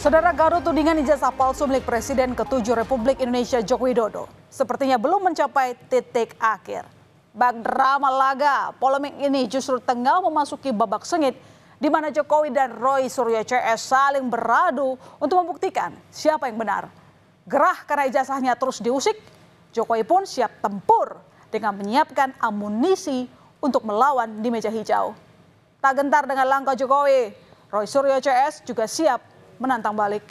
Saudara, Garut tudingan ijazah palsu milik Presiden ke-7 Republik Indonesia Joko Widodo sepertinya belum mencapai titik akhir. Bak drama laga polemik ini justru tengah memasuki babak sengit di mana Jokowi dan Roy Suryo CS saling beradu untuk membuktikan siapa yang benar. Gerah karena ijazahnya terus diusik, Jokowi pun siap tempur dengan menyiapkan amunisi untuk melawan di meja hijau. Tak gentar dengan langkah Jokowi, Roy Suryo CS juga siap menantang balik.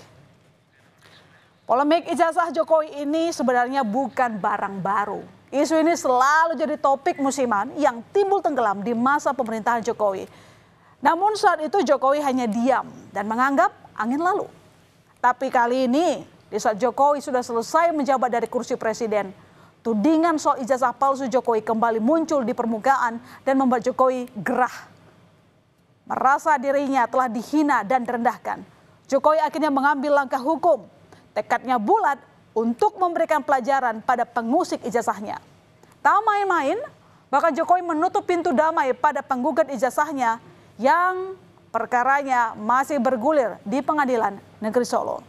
Polemik ijazah Jokowi ini sebenarnya bukan barang baru. Isu ini selalu jadi topik musiman yang timbul tenggelam di masa pemerintahan Jokowi. Namun saat itu Jokowi hanya diam dan menganggap angin lalu. Tapi kali ini, di saat Jokowi sudah selesai menjabat dari kursi presiden, tudingan soal ijazah palsu Jokowi kembali muncul di permukaan dan membuat Jokowi gerah. Merasa dirinya telah dihina dan direndahkan, Jokowi akhirnya mengambil langkah hukum. Tekadnya bulat untuk memberikan pelajaran pada pengusik ijazahnya. Tak main-main, bahkan Jokowi menutup pintu damai pada penggugat ijazahnya yang perkaranya masih bergulir di Pengadilan Negeri Solo.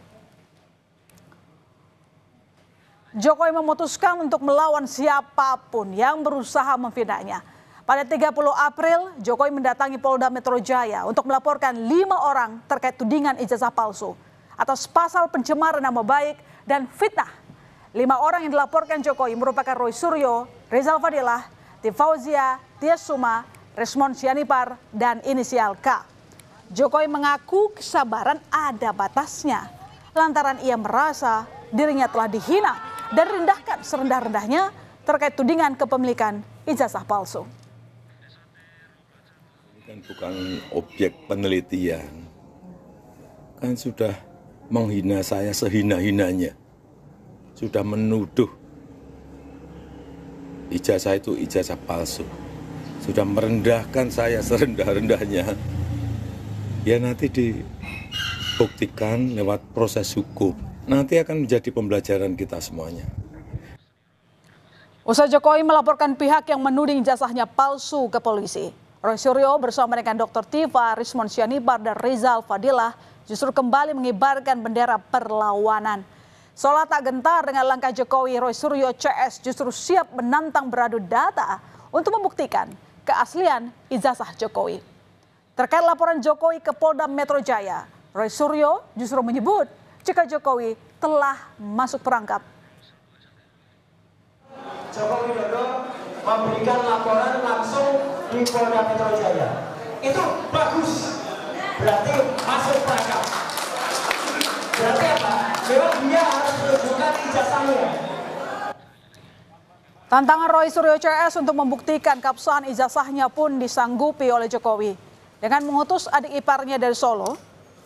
Jokowi memutuskan untuk melawan siapapun yang berusaha memfitnahnya. Pada 30 April, Jokowi mendatangi Polda Metro Jaya untuk melaporkan 5 orang terkait tudingan ijazah palsu atas pasal pencemaran nama baik dan fitnah. 5 orang yang dilaporkan Jokowi merupakan Roy Suryo, Rizal Fadilah, Tifauzia, Tias Suma, Resmond Sianipar, dan inisial K. Jokowi mengaku kesabaran ada batasnya lantaran ia merasa dirinya telah dihina dan rendahkan serendah-rendahnya terkait tudingan kepemilikan ijazah palsu. Kan bukan objek penelitian, kan sudah menghina saya sehina-hinanya, sudah menuduh ijazah itu ijazah palsu, sudah merendahkan saya serendah-rendahnya. Ya nanti dibuktikan lewat proses hukum, nanti akan menjadi pembelajaran kita semuanya. Usai Jokowi melaporkan pihak yang menuding ijazahnya palsu ke polisi, Roy Suryo bersama dengan Dr. Tifa, Resmond Sianipar, dan Rizal Fadilah justru kembali mengibarkan bendera perlawanan. Seolah tak gentar dengan langkah Jokowi, Roy Suryo CS justru siap menantang beradu data untuk membuktikan keaslian ijazah Jokowi. Terkait laporan Jokowi ke Polda Metro Jaya, Roy Suryo justru menyebut jika Jokowi telah masuk perangkap. Joko Widodo memberikan laporan langsung di Polda Metro Jaya. Itu bagus, berarti masuk perangkap. Berarti apa? Memang dia harus menunjukkan ijazahnya. Tantangan Roy Suryo CS untuk membuktikan keabsahan ijazahnya pun disanggupi oleh Jokowi. Dengan mengutus adik iparnya dari Solo,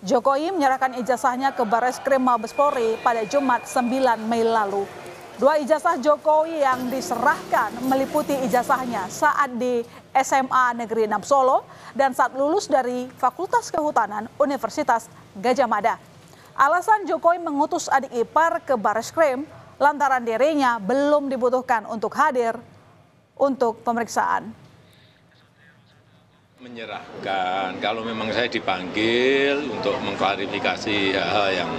Jokowi menyerahkan ijazahnya ke Barreskrim Mabes Polri pada Jumat 9 Mei lalu. 2 ijazah Jokowi yang diserahkan meliputi ijazahnya saat di SMA Negeri 6 Solo dan saat lulus dari Fakultas Kehutanan Universitas Gadjah Mada. Alasan Jokowi mengutus adik ipar ke Barreskrim lantaran dirinya belum dibutuhkan untuk hadir untuk pemeriksaan. Menyerahkan, kalau memang saya dipanggil untuk mengklarifikasi hal-hal yang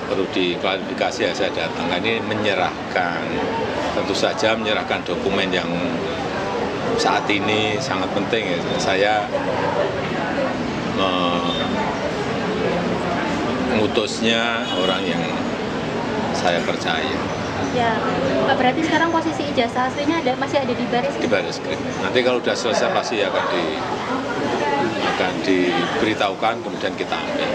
perlu diklarifikasi ya saya datang. Ini menyerahkan, tentu saja menyerahkan dokumen yang saat ini sangat penting. Saya mengutusnya orang yang saya percaya. Ya, berarti sekarang posisi ijazah aslinya masih ada di Barreskrim? Di Barreskrim. Nanti kalau sudah selesai pasti akan diberitahukan, kemudian kita ambil.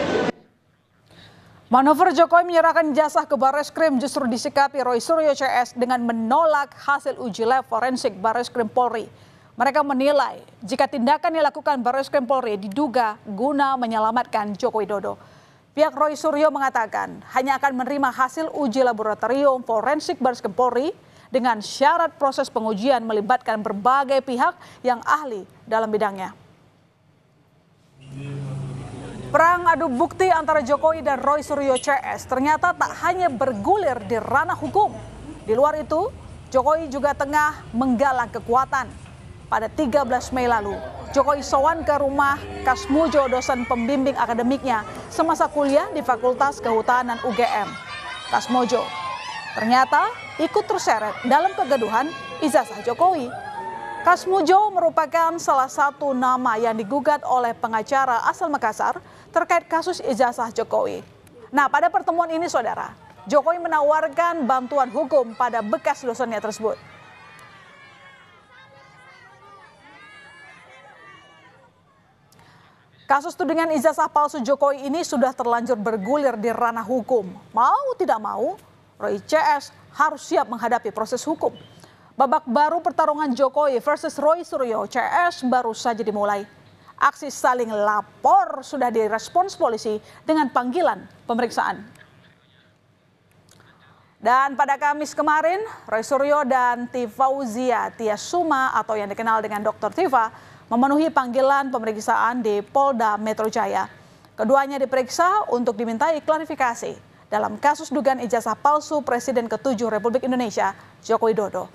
Manuver Jokowi menyerahkan ijazah ke Barreskrim justru disikapi Roy Suryo CS dengan menolak hasil uji lab forensik Barreskrim Polri. Mereka menilai jika tindakan yang dilakukan Barreskrim Polri diduga guna menyelamatkan Joko Widodo. Pihak Roy Suryo mengatakan hanya akan menerima hasil uji laboratorium forensik Barreskrim Polri dengan syarat proses pengujian melibatkan berbagai pihak yang ahli dalam bidangnya. Perang adu bukti antara Jokowi dan Roy Suryo CS ternyata tak hanya bergulir di ranah hukum. Di luar itu, Jokowi juga tengah menggalang kekuatan. Pada 13 Mei lalu, Jokowi sowan ke rumah Kasmujo, dosen pembimbing akademiknya semasa kuliah di Fakultas Kehutanan UGM. Kasmujo ternyata ikut terseret dalam kegaduhan ijazah Jokowi. Kasmujo merupakan salah satu nama yang digugat oleh pengacara asal Makassar terkait kasus ijazah Jokowi. Nah, pada pertemuan ini, saudara, Jokowi menawarkan bantuan hukum pada bekas dosennya tersebut. Kasus tudingan ijazah palsu Jokowi ini sudah terlanjur bergulir di ranah hukum. Mau tidak mau, Roy CS harus siap menghadapi proses hukum. Babak baru pertarungan Jokowi versus Roy Suryo CS baru saja dimulai. Aksi saling lapor sudah direspons polisi dengan panggilan pemeriksaan. Dan pada Kamis kemarin, Roy Suryo dan Tifauzia Tiasuma atau yang dikenal dengan Dr. Tifa memenuhi panggilan pemeriksaan di Polda Metro Jaya. Keduanya diperiksa untuk dimintai klarifikasi dalam kasus dugaan ijazah palsu Presiden ke-7 Republik Indonesia, Joko Widodo.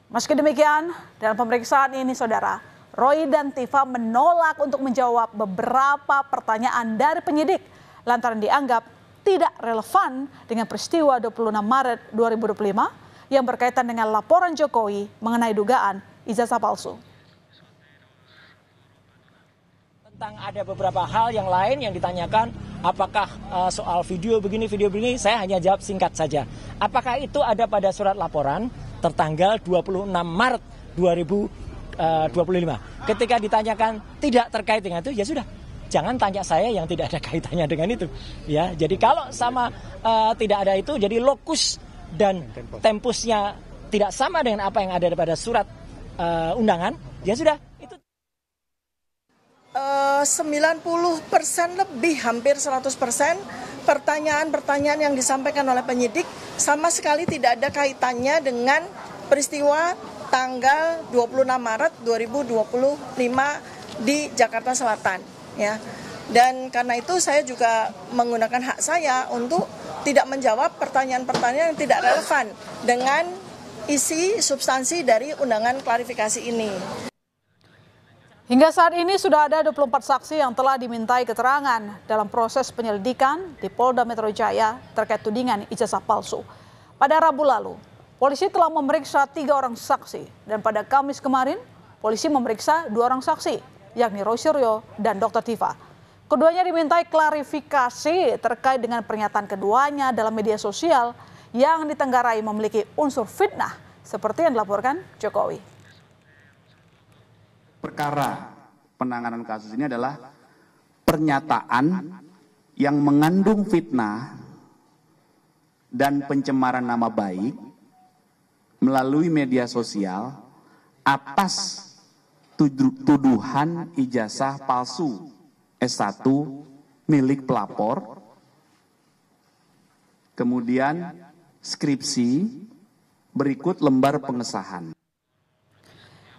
Meski demikian, dalam pemeriksaan ini, saudara, Roy dan Tifa menolak untuk menjawab beberapa pertanyaan dari penyidik lantaran dianggap tidak relevan dengan peristiwa 26 Maret 2025 yang berkaitan dengan laporan Jokowi mengenai dugaan ijazah palsu. Tentang ada beberapa hal yang lain yang ditanyakan, apakah soal video begini, saya hanya jawab singkat saja. Apakah itu ada pada surat laporan tertanggal 26 Maret 2025. Ketika ditanyakan tidak terkait dengan itu, ya sudah. Jangan tanya saya yang tidak ada kaitannya dengan itu. Ya, jadi kalau sama tidak ada itu, jadi lokus dan tempusnya tidak sama dengan apa yang ada pada surat undangan, ya sudah. 90% lebih, hampir 100% pertanyaan-pertanyaan yang disampaikan oleh penyidik sama sekali tidak ada kaitannya dengan peristiwa tanggal 26 Maret 2025 di Jakarta Selatan, ya. Dan karena itu saya juga menggunakan hak saya untuk tidak menjawab pertanyaan-pertanyaan yang tidak relevan dengan isi substansi dari undangan klarifikasi ini. Hingga saat ini sudah ada 24 saksi yang telah dimintai keterangan dalam proses penyelidikan di Polda Metro Jaya terkait tudingan ijazah palsu. Pada Rabu lalu, polisi telah memeriksa 3 orang saksi dan pada Kamis kemarin, polisi memeriksa 2 orang saksi, yakni Roy Suryo dan Dr. Tifa. Keduanya dimintai klarifikasi terkait dengan pernyataan keduanya dalam media sosial yang ditenggarai memiliki unsur fitnah seperti yang dilaporkan Jokowi. Perkara penanganan kasus ini adalah pernyataan yang mengandung fitnah dan pencemaran nama baik melalui media sosial atas tuduhan ijazah palsu S1 milik pelapor, kemudian skripsi, berikut lembar pengesahan.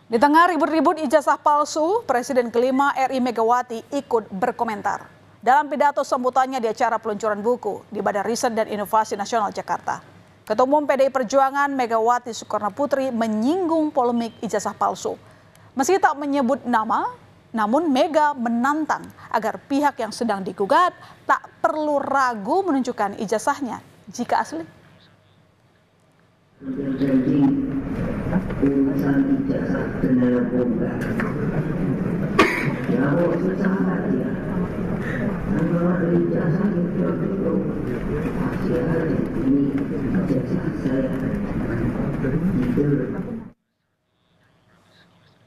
Di tengah ribut-ribut ijazah palsu, Presiden kelima RI Megawati ikut berkomentar. Dalam pidato sambutannya di acara peluncuran buku di Badan Riset dan Inovasi Nasional Jakarta, Ketua Umum PDI Perjuangan Megawati Soekarnoputri menyinggung polemik ijazah palsu. Meski tak menyebut nama, namun Mega menantang agar pihak yang sedang digugat tak perlu ragu menunjukkan ijazahnya jika asli.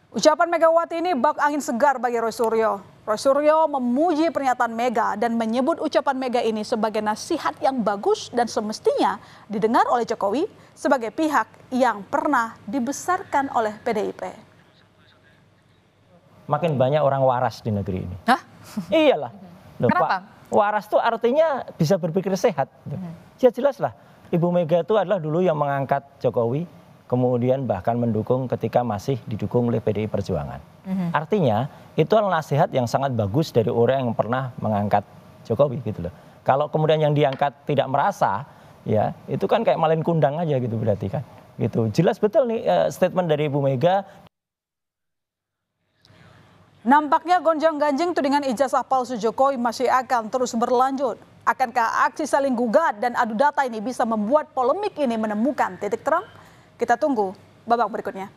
Ucapan Megawati ini bak angin segar bagi Roy Suryo. Roy Suryo memuji pernyataan Mega dan menyebut ucapan Mega ini sebagai nasihat yang bagus dan semestinya didengar oleh Jokowi sebagai pihak yang pernah dibesarkan oleh PDIP. Makin banyak orang waras di negeri ini. Hah? Iyalah. Loh, Kenapa? Waras itu artinya bisa berpikir sehat. Ya jelas lah. Ibu Mega itu adalah dulu yang mengangkat Jokowi, kemudian bahkan mendukung ketika masih didukung oleh PDI Perjuangan. Artinya itu adalah nasihat yang sangat bagus dari orang yang pernah mengangkat Jokowi gitu loh. Kalau kemudian yang diangkat tidak merasa, ya itu kan kayak malin kundang aja gitu berarti kan. Gitu. Jelas betul nih statement dari Ibu Mega. Nampaknya gonjang-ganjing tudingan ijazah palsu Jokowi masih akan terus berlanjut. Akankah aksi saling gugat dan adu data ini bisa membuat polemik ini menemukan titik terang? Kita tunggu babak berikutnya.